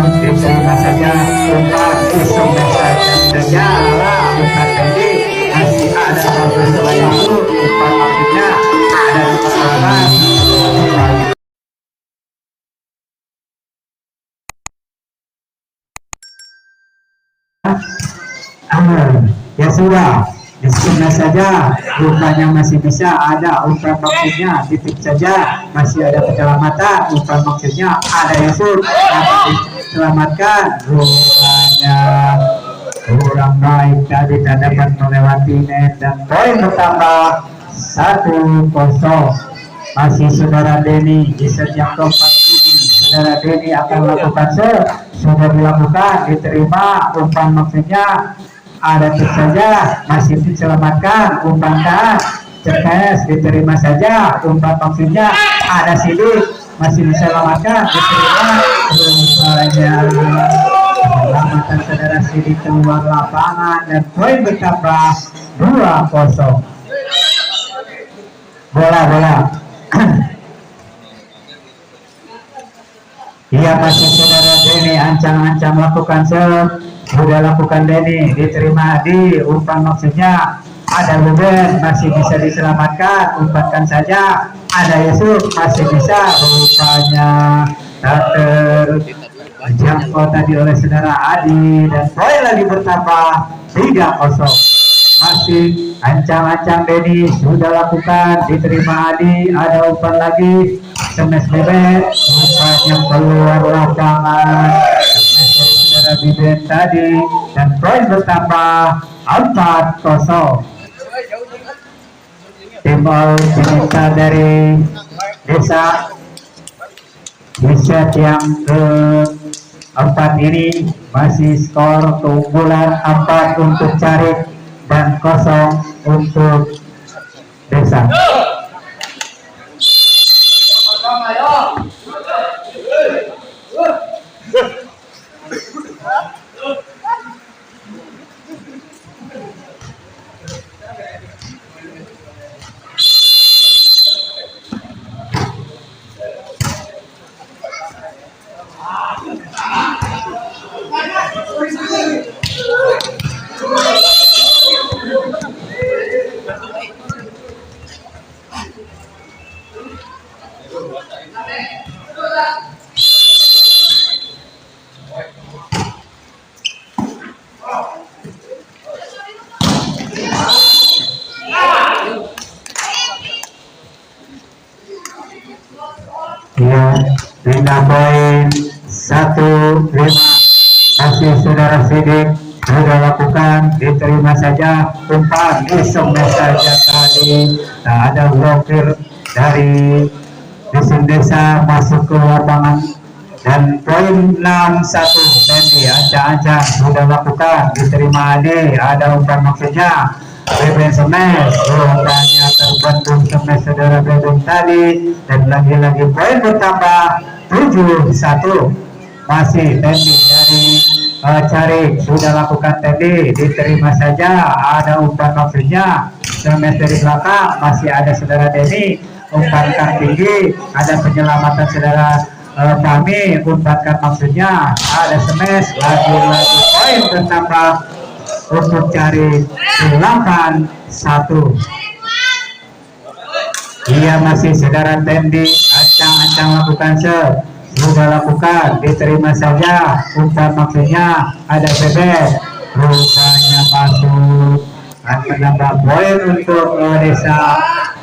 lakukan diterima saja umpan iseng saja lah bukan pendek masih ada nomor 1 umpan maksudnya ada nomor 11 ya sudah diskipnya saja rupanya masih bisa ada umpan maksudnya titik saja masih ada penyelamatan umpan maksudnya ada Yusuf diselamatkan rupanya kurang baik tadi tak dapat melewati net dan poin bertambah 1-0 masih saudara Denny di setiap keempat ini saudara Denny akan melakukan sudah dilakukan diterima umpan maksudnya ada titik saja masih diselamatkan umpan cepes diterima saja umpan maksudnya ada sidik masih diselamatkan diterima rupanya penyelamatan saudara sidik keluar lapangan dan poin bertambah 2-0 bola iya masih saudara Denny ancang-ancang lakukan sudah lakukan Denny diterima di umpan maksudnya ada Ruben masih bisa diselamatkan umpankan saja ada Yusuf masih bisa rupanya terjangkau tadi oleh saudara Adi dan poin lagi bertambah 3-0 masih ancang-ancang Denny sudah lakukan diterima Adi ada umpan lagi semes bebek umpan yang keluar lapangan saudara Biben tadi dan poin bertambah 4-0 tim diminta dari desa di set yang keempat ini masih skor keunggulan 4 untuk Cari dan 0 untuk desa. Ya, 5 poin 1-5 masih saudara Sidik sudah lakukan diterima saja umpan iseng saja tadi tak ada blokir dari dusun desa masuk ke lapangan dan poin 6-1 Dendi ancang-ancang sudah lakukan diterima Adi ada umpan maksudnya Beben Semes rupanya terbendung Semes saudara Beben tadi dan lagi-lagi poin bertambah 7-1 masih Dendi dari Cari sudah lakukan Dendi diterima saja ada umpan maksudnya Semes dari belakang masih ada saudara Dendi umpankan tinggi ada penyelamatan saudara kami umpankan maksudnya ada Semes lagi-lagi poin bertambah untuk Cari 8-1 ia masih saudara Tendi ancang-ancang lakukan sudah lakukan diterima saja umpan maksudnya ada Bebek rupanya masuk dan menambah poin untuk desa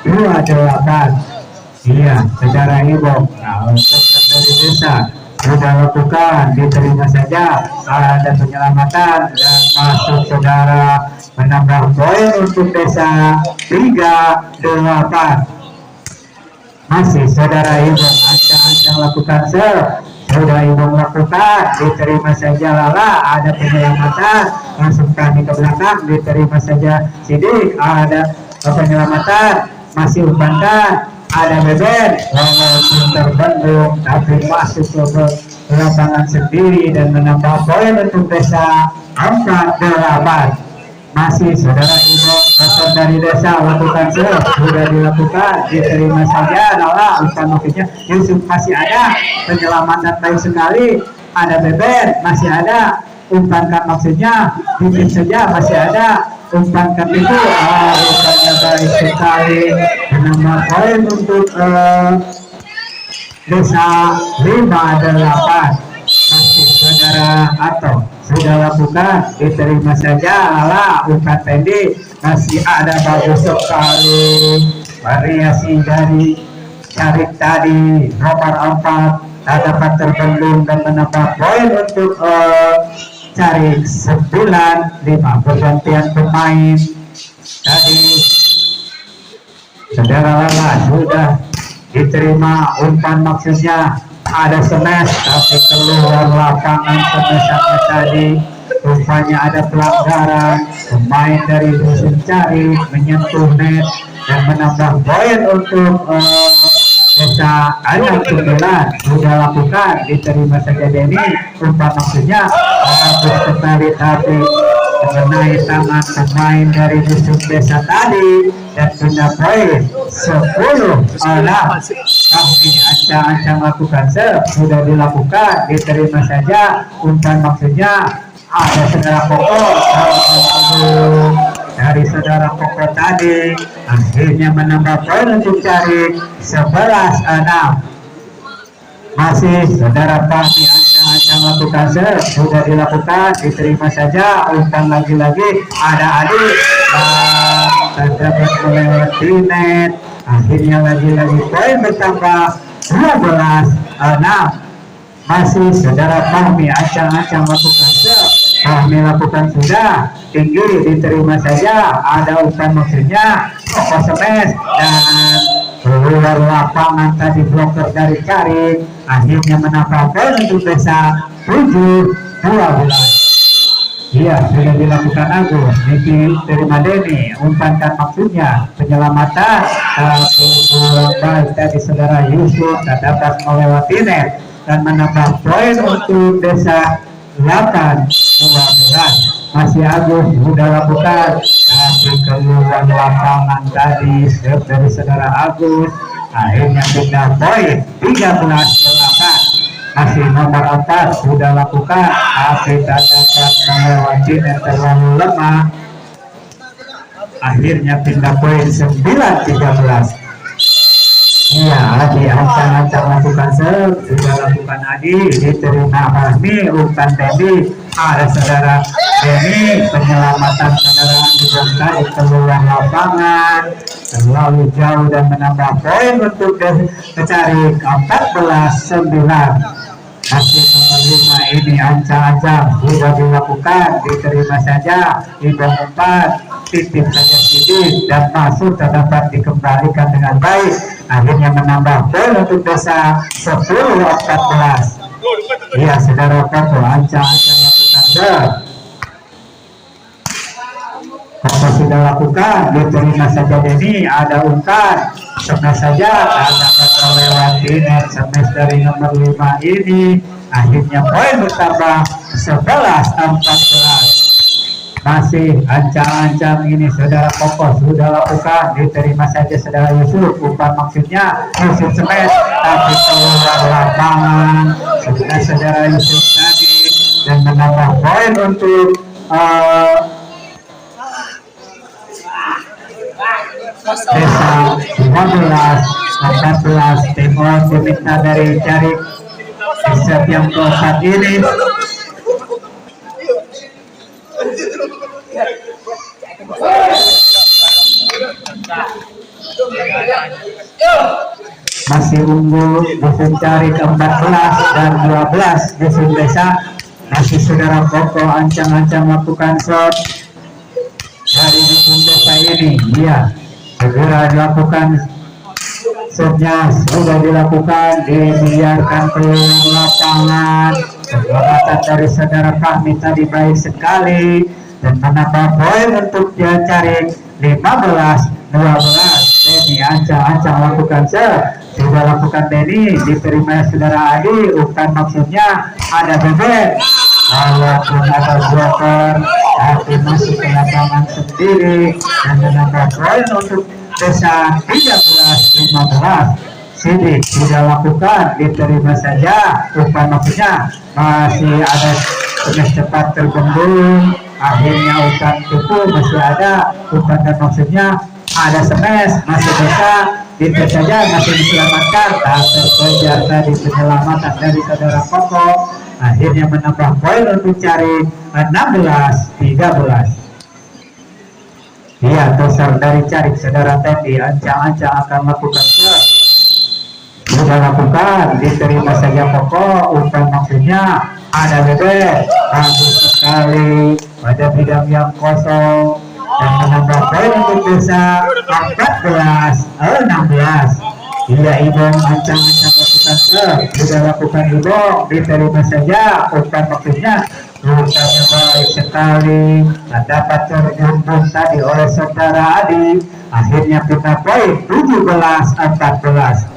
28 iya saudara Ibu untuk dari desa sudah lakukan diterima saja ada penyelamatan dan masuk saudara menambah poin untuk desa 38 masih saudara Ibu ancang-ancang lakukan sudah Ibu melakukan diterima saja Lala ada penyelamatan langsung kami ke belakang diterima saja Sidik ada penyelamatan masih umpankan ada Beben walaupun terbendung tapi masuk ke lapangan sendiri dan menambah poin untuk desa 48 masih saudara Ibu Pasar dari desa lakukan sudah dilakukan, diterima saja. Nala umpan maksudnya Yusuf masih ada, penyelamatan baik sekali, ada Beben masih ada, umpankan maksudnya bikin saja masih ada, umpankan itu umpannya baik sekali, menambah poin untuk desa 58. Masih saudara atau sudah lakukan, diterima saja. Lala umpan pendek masih ada, bagus sekali variasi dari Carik tadi nomor 4 dapat terbendung dan menambah poin untuk Carik 9-5. Pergantian pemain tadi saudara Lala sudah diterima umpan maksudnya ada semes tapi keluar lapangan semesnya tadi, rupanya ada pelanggaran. Pemain dari dusun Carik menyentuh net dan menambah poin untuk desa 69. Sudah lakukan, diterima saja Denny, umpan maksudnya bagus sekali tapi mengenai tangan pemain dari dusun desa tadi dan punya poin 10-6. Kami ancang-ancang lakukan sudah dilakukan, diterima saja, umpan maksudnya ada saudara Koko dari saudara Koko tadi, akhirnya menambah poin untuk Carik 11-6. Masih saudara Fahmi ancang-ancang lakukan sudah dilakukan, diterima saja, umpan lagi-lagi ada Adi terdapat melewati net, akhirnya lagi-lagi poin bertambah 12-6. Masih saudara Fahmi ancang-ancang lakukan Fahmi lakukan sudah tinggi, diterima saja, ada umpan maksudnya Koko semes dan keluar lapangan tadi bloker dari Carik, akhirnya menambah poin untuk desa 7-12. Iya, sudah dilakukan Agus, Niki terima Denny, umpankan maksudnya penyelamatan baik tadi saudara Yusuf tak dapat melewati net dan menambah poin untuk desa 8-12. Masih Agus sudah lakukan, tapi keluar lapangan tadi dari saudara Agus, akhirnya pindah poin 13-8. Masih nomor 4 sudah lakukan, tapi tak dapat melewati dan terlalu lemah, akhirnya pindah poin 9-13. Iya, Adi ancang-ancang lakukan sudah lakukan Adi, diterima Fahmi, umpan Dendi, ada saudara Denny, penyelamatan saudara Andi tadi keluar lapangan terlalu jauh dan menambah poin untuk Carik 14-9. Masih nomor 5 ini ancang-ancang sudah dilakukan, diterima saja, ibang 4 titip saja sidik dan masuk dapat dikembalikan dengan baik, akhirnya menambah poin untuk desa 10-14. Iya saudara Koko ancang-ancang lakukan Koko sudah lakukan, diterima saja Denny, ada umpan semes saja, dapat melewati net semes dari nomor 5 ini, akhirnya poin bertambah 11-14. Masih ancang-ancang ini saudara Koko sudah lakukan, diterima saja saudara Yusuf, umpan maksudnya Yusuf semes tapi keluar lapangan sudah saudara Yusuf tadi dan menambah poin untuk desa 15-14. Timur diminta dari Carik di set yang keempat ini. Masih unggul dusun Carik 14 dan 12 dusun desa. Masih saudara Koko ancang-ancang lakukan shot dari dusun desa ini. Iya, segera dilakukan shotnya, sudah dilakukan, dibiarkan keluar lapangan. Penyelamatan dari saudara Fahmi tadi baik sekali dan menambah poin untuk dia Carik 15-12. Denny ancang-ancang lakukan sudah lakukan Denny, diterima saudara Adi, umpan maksudnya ada Beben, walaupun ada blocker tapi masuk ke lapangan sendiri dan menambah poin untuk desa 13-15. Sidik tidak lakukan, diterima saja umpan maksudnya. Masih ada smash cepat terbendung, akhirnya umpan tipu masih ada umpan dan maksudnya ada smash masih bisa itu saja masih diselamatkan, tak terkejar tadi penyelamatan dari saudara Koko, akhirnya menambah poin untuk cari 16-13. Iya, besar dari cari saudara Tendi, ancang-ancang akan melakukan sudah lakukan, diterima saja Koko, umpan maksudnya ada bebek, bagus sekali pada bidang yang kosong dan menambah poin untuk desa 14-16. Iya, Ibong ancang-ancang lakukan sudah lakukan Ibong, diterima saja umpan maksudnya, rutanya baik sekali, dapat terjun tadi oleh saudara Adi, akhirnya kita poin 17-14.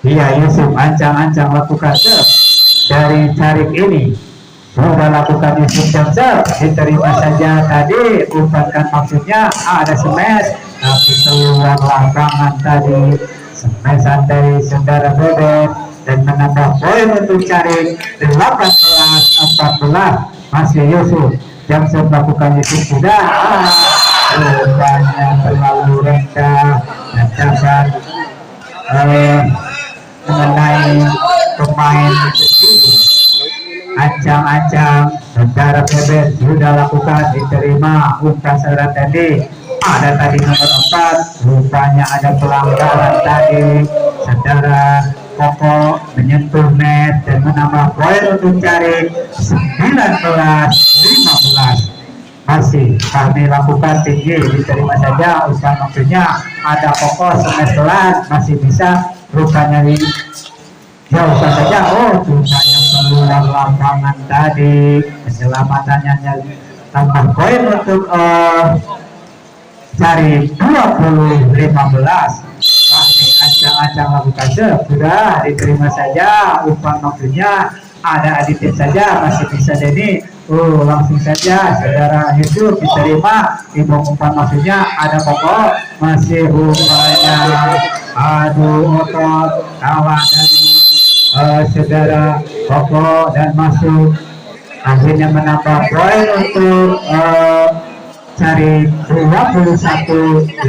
Iya, Yusuf ancang-ancang lakukan dari tarik ini sudah lakukan Yusuf dan diterima saja tadi umpankan maksudnya ada smash tapi keluar lapangan tadi smashan dari saudara Bebek dan menambah poin untuk cari 18-14. Masih Yusuf yang melakukan Yusuf sudah rupanya terlalu rendah dan dapat mengenai pemain sendiri. Ancang-ancang saudara Bebek sudah lakukan, diterima umpan saudara tadi ada tadi nomor 4, rupanya ada pelanggaran tadi saudara Koko menyentuh net dan menambah poin untuk cari 19-15. Masih kami lakukan tinggi, diterima saja umpan maksudnya ada Koko semeselan masih bisa rupanya jauh saja. Oh, rupanya keluar lapangan tadi, keselamatannya tambah poin untuk cari 20-15. Kami ancang-ancang lakukan sudah diterima saja umpan maksudnya ada Aditya saja masih bisa Denny. Oh, langsung saja saudara Yusuf diterima Ibong umpan maksudnya ada Koko masih rupanya aduh otot kawan dari saudara Koko dan masuk akhirnya menambah poin untuk cari 21-15.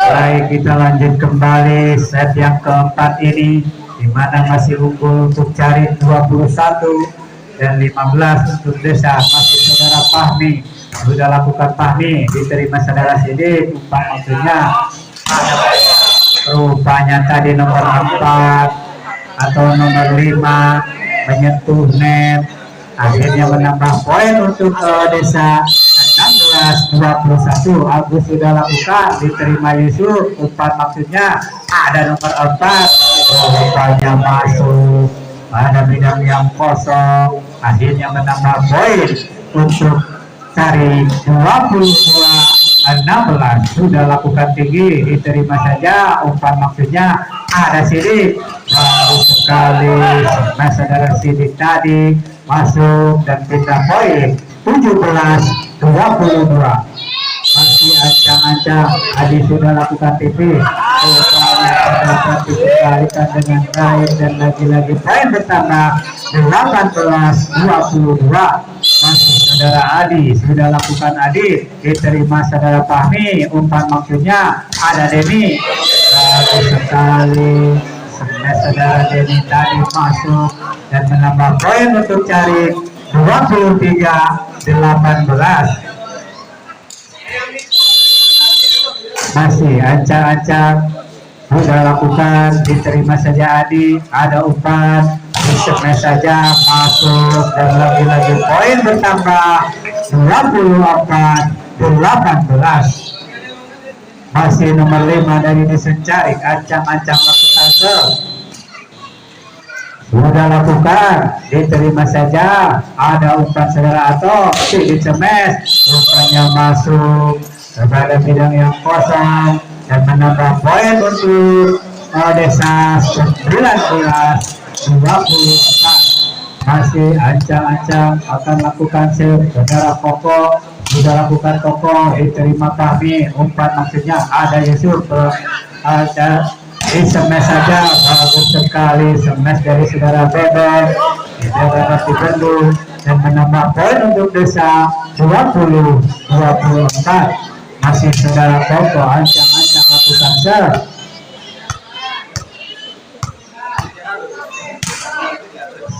Baik, kita lanjut kembali set yang keempat ini di mana masih unggul untuk cari 21 dan 15 untuk desa. Masih saudara Fahmi sudah lakukan Fahmi, diterima saudara Sidik umpan maksudnya rupanya tadi nomor 4 atau nomor 5 menyentuh net, akhirnya menambah poin untuk desa 16-21. Agus sudah lakukan, diterima Yusuf umpan maksudnya ada nomor 4, rupanya masuk pada bidang yang kosong, akhirnya menambah poin untuk cari 22-16. Sudah lakukan tinggi, diterima saja umpan maksudnya ada Sidik, bagus sekali nah saudara Sidik tadi masuk dan kita poin 17-22. Masih ancang-ancang Adi sudah lakukan TV, rupanya dapat dikembalikan dengan baik dan lagi-lagi poin bertambah 18-22. Masih saudara Adi sudah lakukan Adi, diterima saudara Fahmi umpan maksudnya ada Denny, bagus sekali saudara Denny tadi masuk dan menambah poin untuk cari 23-18. Masih ancang-ancang sudah lakukan, diterima saja Adi, ada umpan disebut saja masuk dan lagi-lagi poin bertambah 24-18. Masih nomor 5 dari Dusun Carik, ancang-ancang lakukan sudah lakukan, diterima saja. Ada umpan saudara atau dicemes, umpannya masuk kepada bidang yang kosong dan menambah poin untuk Desa 19-24. Masih ancang-ancang akan lakukan save. Saudara Koko sudah lakukan, Koko diterima kami, umpan maksudnya ada Yusuf, ada di semes saja. Bagus sekali semes dari saudara Bebek, saudara Bandung, dan menambah poin untuk Desa 20-24. Masih saudara Koko ancang-ancang lakukan serve.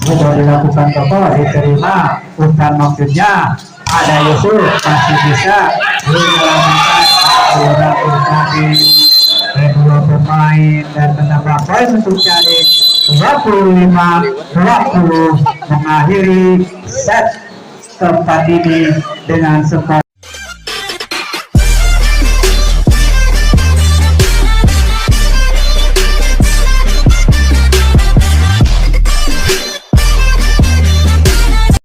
Sudah dilakukan Koko, diterima, umpan maksudnya ada Yusuf, masih bisa dilakukan kedua pemain dan menambah poin untuk cari 25-20 mengakhiri set keempat ini dengan skor